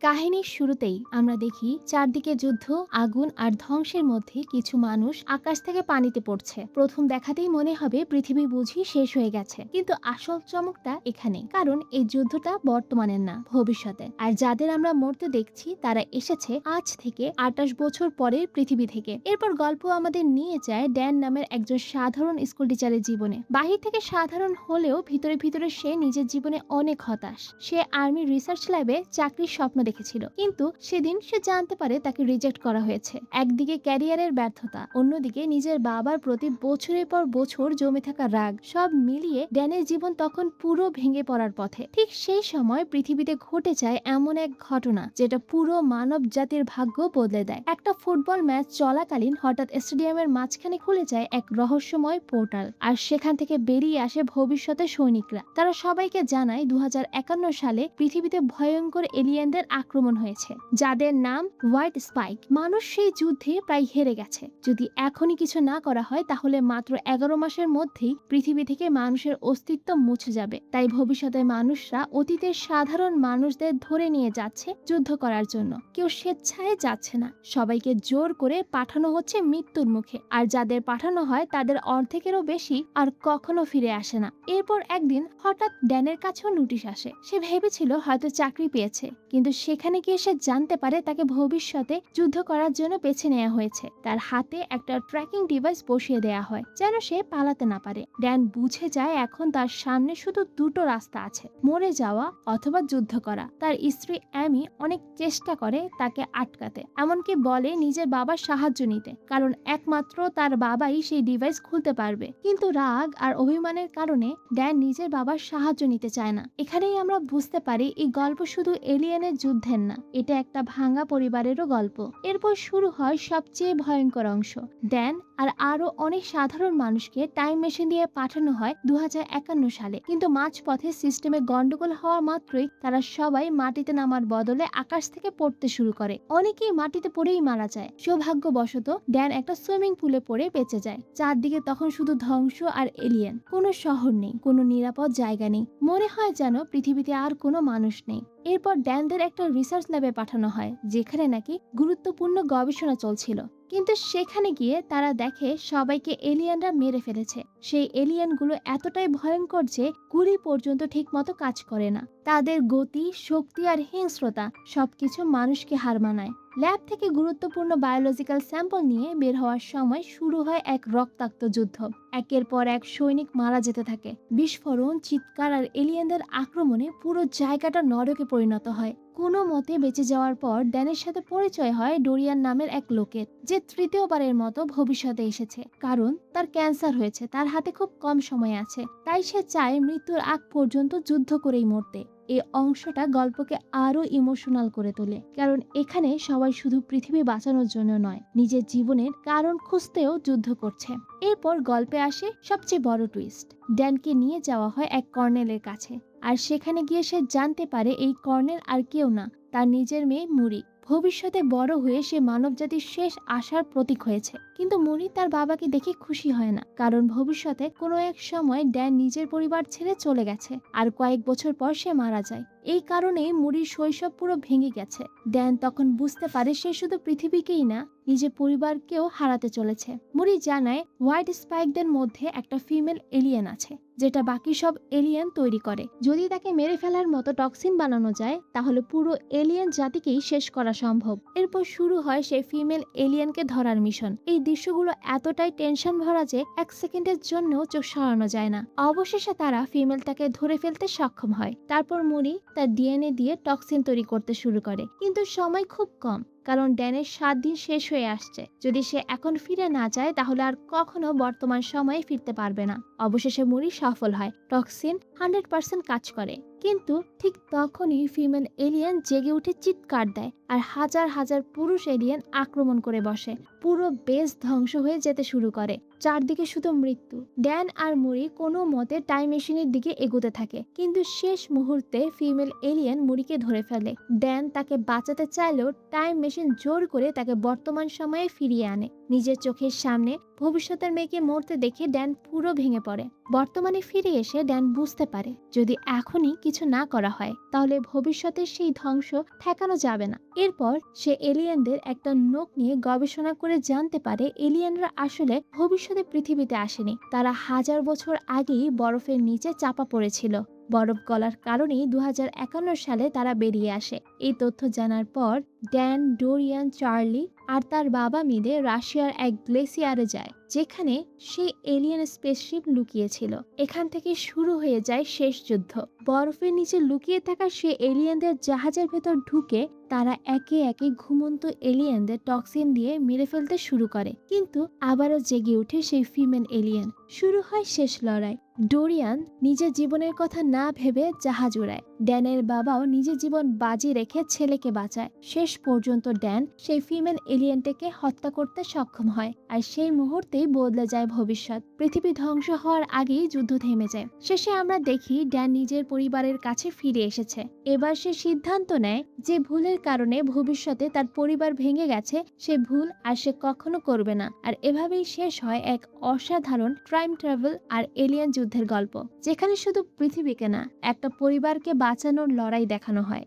কাহিনীর শুরুতেই আমরা দেখি চারদিকে যুদ্ধ, আগুন আর ধ্বংসের মধ্যে কিছু মানুষ আকাশ থেকে পানিতে পড়ছে। প্রথম দেখাতেই মনে হবে পৃথিবী বুঝি শেষ হয়ে গেছে, কিন্তু আসল চমকটা এখানে, কারণ এই যুদ্ধটা বর্তমানের না, ভবিষ্যতে। আর যাদের আমরা মরতে দেখছি তারা এসেছে আজ থেকে 28 বছর পরের পৃথিবী থেকে। এরপর গল্প আমাদের নিয়ে যায় ড্যান নামের একজন সাধারণ স্কুল টিচারের জীবনে। বাহির থেকে সাধারণ হলেও ভিতরে ভিতরে সে নিজের জীবনে অনেক হতাশ। সে আর্মি রিসার্চ ল্যাবে চাকরির স্বপ্ন দেখেছিল, কিন্তু সেদিন সে জানতে পারে তাকে রিজেক্ট করা হয়েছে। একদিকে ক্যারিয়ারের ব্যর্থতা, অন্যদিকে নিজের বাবার প্রতি বছরের পর বছর জমে থাকা রাগ, সব মিলিয়ে ড্যানের জীবন তখন পুরো ভেঙে পড়ার পথে। ঠিক সেই সময় পৃথিবীতে ঘটে যায় এমন এক ঘটনা যেটা পুরো মানব জাতির ভাগ্য বদলে দেয়। একটা ফুটবল ম্যাচ চলাকালীন হঠাৎ স্টেডিয়ামের মাঝখানে খুলে যায় এক রহস্যময় পোর্টাল, আর সেখান থেকে বেরিয়ে আসে ভবিষ্যতের সৈনিকরা। তারা সবাইকে জানায় 2051 সালে পৃথিবীতে ভয়ঙ্কর এলিয়েনদের আক্রমণ হয়েছে, যাদের নাম হোয়াইট স্পাইক। মানুষ সেই যুদ্ধে প্রায় হেরে গেছে। যদি এখনই কিছু না করা হয় তাহলে মাত্র 11 মাসের মধ্যেই পৃথিবী থেকে মানুষের অস্তিত্ব মুছে যাবে। তাই ভবিষ্যতের মানুষরা অতীতের সাধারণ মানুষদের ধরে নিয়ে যাচ্ছে যুদ্ধ করার জন্য। কেউ স্বেচ্ছায় যাচ্ছে না, সবাইকে জোর করে পাঠানো হচ্ছে মৃত্যুর মুখে। আর যাদের পাঠানো হয় তাদের অর্ধেকেরও বেশি আর কখনো ফিরে আসে না। এরপর একদিন হঠাৎ ড্যানের কাছেও নোটিশ আসে। সে ভেবেছিল হয়তো চাকরি পেয়েছে, কিন্তু সেখানে গিয়ে সে জানতে পারে তাকে ভবিষ্যতে যুদ্ধ করার জন্য বেছে নেওয়া হয়েছে। তার হাতে একটা ট্র্যাকিং ডিভাইস বসিয়ে দেয়া হয় যেন সে পালাতে না পারে। ড্যান বুঝে যায় এখন তার সামনে শুধু দুটো রাস্তা আছে, মরে যাওয়া অথবা যুদ্ধ করা। তার স্ত্রী অ্যামি অনেক চেষ্টা করে তাকে আটকাতে, এমনকি বলে নিজের বাবার সাহায্য নিতে, কারণ একমাত্র তার বাবাই সেই ডিভাইস খুলতে পারবে। কিন্তু রাগ আর অভিমানের কারণে ড্যান নিজের বাবার সাহায্য নিতে চায় না। এখানেই আমরা বুঝতে পারি এই গল্প শুধু এলিয়েনের যুদ্ধের না, এটা একটা ভাঙা পরিবারেরও গল্প। এরপর শুরু হয় সবচেয়ে ভয়ঙ্কর অংশ। ড্যান আর আরো অনেক সাধারণ মানুষকে টাইম মেশিন দিয়ে পাঠানো হয় 2051 সালে, কিন্তু মাঝপথে সিস্টেমে গন্ডগোল হওয়া মাত্রই তারা সবাই মাটিতে নামার বদলে আকাশ থেকে পড়তে শুরু করে। অনেকেই মাটিতে পড়েই মারা যায়। সৌভাগ্যবশত ড্যান একটা সুইমিং পুলে পড়ে বেঁচে যায়। চারদিকে তখন শুধু ধ্বংস আর এলিয়েন। কোনো শহর নেই, কোনো নিরাপদ জায়গা নেই, মনে হয় যেন পৃথিবীতে আর কোনো মানুষ নেই। এরপর ড্যানদের একটা রিসার্চ ল্যাবে পাঠানো হয়, যেখানে নাকি গুরুত্বপূর্ণ গবেষণা চলছিল। কিন্তু সেখানে গিয়ে তারা দেখে সবাইকে এলিয়েনরা মেরে ফেলেছে। সেই এলিয়েনগুলো এতটাই ভয়ঙ্কর যে গুলি পর্যন্ত ঠিক মতো কাজ করে না। তাদের গতি, শক্তি আর হিংস্রতা সবকিছু মানুষকে হার মানায়। ল্যাব থেকে গুরুত্বপূর্ণ বায়োলজিক্যাল স্যাম্পল নিয়ে বের হওয়ার সময় শুরু হয় এক রক্তাক্ত যুদ্ধ। একের পর এক সৈনিক মারা যেতে থাকে। বিস্ফোরণ, চিৎকার আর এলিয়েনদের আক্রমণে পুরো জায়গাটা নরকে পরিণত হয়। কোনো মতে বেঁচে যাওয়ার পর ড্যানের সাথে পরিচয় হয় ডোরিয়ান নামের এক লোকের, যে তৃতীয়বারের মতো ভবিষ্যতে এসেছে। কারণ তার ক্যান্সার হয়েছে, তার হাতে খুব কম সময় আছে, তাই সে চায় মৃত্যুর আগ পর্যন্ত যুদ্ধ করেই মরতে। এই অংশটা গল্পকে আরো ইমোশনাল করে তোলে, কারণ এখানে সবাই শুধু পৃথিবী বাঁচানোর জন্য নয়, নিজের জীবনের কারণ খুঁজতেও যুদ্ধ করছে। এরপর গল্পে আসে সবচেয়ে বড় টুইস্ট। ড্যানকে নিয়ে যাওয়া হয় এক কর্নেলের কাছে, আর সেখানে গিয়ে সে জানতে পারে এই কর্নেল আর কেউ না, তার নিজের মেয়ে মুরি। ভবিষ্যতে বড় হয়ে সে মানবজাতির শেষ আশার প্রতীক হয়েছে। কিন্তু মুরি তার বাবাকে দেখে খুশি হয় না, কারণ ভবিষ্যতে কোনো এক সময় ড্যান নিজের পরিবার ছেড়ে চলে গেছে, আর কয়েক বছর পর সে মারা যায়। এই কারণেই মুরির শৈশব পুরো ভেঙে গেছে। ড্যান তখন বুঝতে পারে সে শুধু পৃথিবীকেই না, নিজের পরিবারকেও হারাতে চলেছে। মুরি জানায় হোয়াইট স্পাইকদের মধ্যে একটা ফিমেল এলিয়েন আছে, যেটা বাকি সব এলিয়েন তৈরি করে। যদি তাকে মেরে ফেলার মতো টক্সিন বানানো যায় তাহলে পুরো এলিয়েন জাতিকেই শেষ করা সম্ভব। এরপর শুরু হয় সেই ফিমেল এলিয়েনকে ধরার মিশন। এই দৃশ্যগুলো এতটাই টেনশন ভরা যে এক সেকেন্ডের জন্য চোখ সরানো যায় না। অবশেষে তারা ফিমেলটাকে ধরে ফেলতে সক্ষম হয়। তারপর মুরি তার ডিএনএ দিয়ে টক্সিন তৈরি করতে শুরু করে, কিন্তু সময় খুব কম, কারণ ড্যানের 7 দিন শেষ হয়ে আসছে। যদি সে এখন ফিরে না যায় তাহলে আর কখনো বর্তমান সময়ে ফিরতে পারবে না। অবশেষে মুরি সফল হয়, টক্সিন 100% কাজ করে। কিন্তু ঠিক তখনই ফিমেল এলিয়েন জেগে উঠে চিৎকার দেয়, আর হাজার হাজার পুরুষ এলিয়েন আক্রমণ করে বসে। পুরো বেস ধ্বংস হয়ে যেতে শুরু করে, চারদিকে শুধু মৃত্যু। ড্যান আর মুরি কোনো মতে টাইম মেশিনের দিকে এগোতে থাকে, কিন্তু শেষ মুহূর্তে ফিমেল এলিয়েন মুরিকে ধরে ফেলে। ড্যান তাকে বাঁচাতে চাইলেও টাইম মেশিন জোর করে তাকে বর্তমান সময়ে ফিরিয়ে আনে। নিজের চোখের সামনে ভবিষ্যতের মেয়েকে মরতে দেখে ড্যান পুরো ভেঙে পড়ে। বর্তমানে ফিরে এসে ড্যান বুঝতে পারে যদি এখনই কিছু না করা হয় তাহলে ভবিষ্যতের সেই ধ্বংস ঠেকানো যাবে না। এরপর সে এলিয়েনদের একটা নোক নিয়ে গবেষণা করে জানতে পারে এলিয়েনরা আসলে ভবিষ্যতে পৃথিবীতে আসেনি, তারা হাজার বছর আগেই বরফের নিচে চাপা পড়েছিল। বরফ গলার কারণেই 2051 সালে তারা বেরিয়ে আসে। এই তথ্য জানার পর ড্যান, ডোরিয়ান, চার্লি আর তার বাবা মিলে রাশিয়ার এক গ্লেসিয়ারে যায় যেখানে সেই এলিয়েন স্পেসশিপ লুকিয়ে ছিল। এখান থেকে শুরু হয়ে যায় শেষ যুদ্ধ। বরফের নিচে লুকিয়ে থাকা সে এলিয়েনদের জাহাজের ভেতর ঢুকে তারা একে একে ঘুমন্ত এলিয়েনদের টক্সিন দিয়ে মেরে ফেলতে শুরু করে, কিন্তু আবারও জেগে ওঠে সেই ফিমেল এলিয়েন। শুরু হয় শেষ লড়াই। ডোরিয়ান নিজের জীবনের কথা না ভেবে জাহাজ উড়ায়। ড্যানের বাবাও নিজের জীবন বাজি রেখে ছেলেকে বাঁচায়। শেষ পর্যন্ত ড্যান সেই ফিমেল এলিয়েনটাকে হত্যা করতে সক্ষম হয়, আর সেই মুহূর্তেই বদলে যায় ভবিষ্যৎ। পৃথিবী ধ্বংস হওয়ার আগেই যুদ্ধ থেমে যায়। শেষে আমরা দেখি ড্যান নিজের পরিবারের কাছে ফিরে এসেছে। এবার সে সিদ্ধান্ত নেয় যে ভুলের কারণে ভবিষ্যতে তার পরিবার ভেঙে গেছে সে ভুল আর সে কখনো করবে না। আর এভাবেই শেষ হয় এক অসাধারণ টাইম ট্রাভেল আর এলিয়েন যুদ্ধের গল্প, যেখানে শুধু পৃথিবীকে না, একটা পরিবারকে বাঁচানোর লড়াই দেখানো হয়।